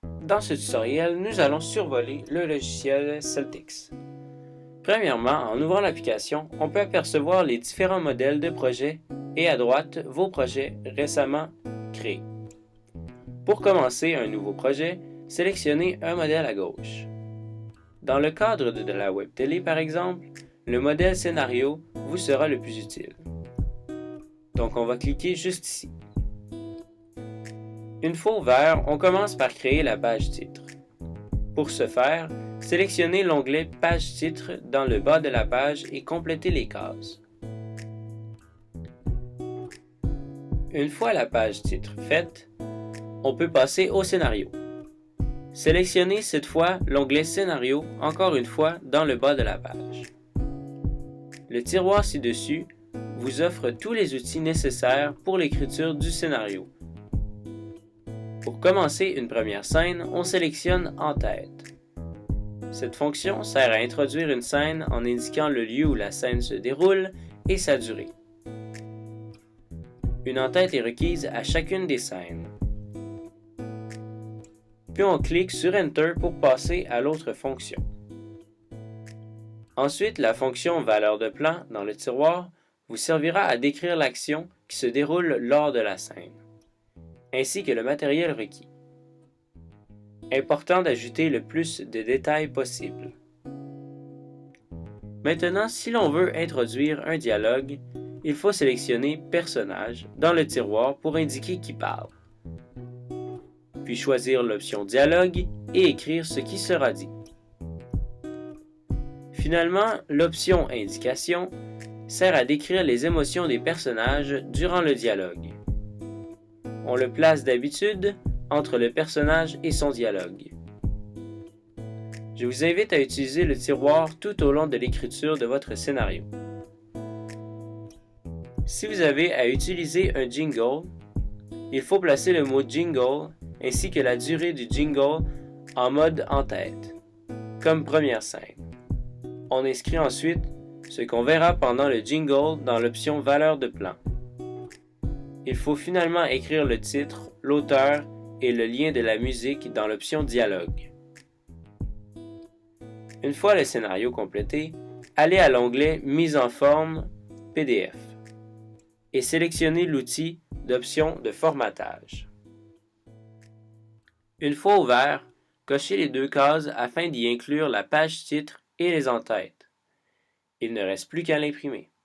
Dans ce tutoriel, nous allons survoler le logiciel Celtix. Premièrement, en ouvrant l'application, on peut apercevoir les différents modèles de projets et à droite, vos projets récemment créés. Pour commencer un nouveau projet, sélectionnez un modèle à gauche. Dans le cadre de la web télé par exemple, le modèle scénario vous sera le plus utile. Donc on va cliquer juste ici. Une fois ouvert, on commence par créer la page titre. Pour ce faire, sélectionnez l'onglet Page titre dans le bas de la page et complétez les cases. Une fois la page titre faite, on peut passer au scénario. Sélectionnez cette fois l'onglet Scénario encore une fois dans le bas de la page. Le tiroir ci-dessus vous offre tous les outils nécessaires pour l'écriture du scénario. Pour commencer une première scène, on sélectionne En tête. Cette fonction sert à introduire une scène en indiquant le lieu où la scène se déroule et sa durée. Une en-tête est requise à chacune des scènes. Puis on clique sur Enter pour passer à l'autre fonction. Ensuite, la fonction Valeur de plan dans le tiroir vous servira à décrire l'action qui se déroule lors de la scène, ainsi que le matériel requis. Important d'ajouter le plus de détails possible. Maintenant, si l'on veut introduire un dialogue, il faut sélectionner Personnage dans le tiroir pour indiquer qui parle. Puis choisir l'option Dialogue et écrire ce qui sera dit. Finalement, l'option Indication sert à décrire les émotions des personnages durant le dialogue. On le place d'habitude entre le personnage et son dialogue. Je vous invite à utiliser le tiroir tout au long de l'écriture de votre scénario. Si vous avez à utiliser un jingle, il faut placer le mot jingle ainsi que la durée du jingle en mode en tête, comme première scène. On inscrit ensuite ce qu'on verra pendant le jingle dans l'option Valeur de plan. Il faut finalement écrire le titre, l'auteur et le lien de la musique dans l'option Dialogue. Une fois le scénario complété, allez à l'onglet Mise en forme PDF et sélectionnez l'outil d'option de formatage. Une fois ouvert, cochez les deux cases afin d'y inclure la page titre et les en-têtes. Il ne reste plus qu'à l'imprimer.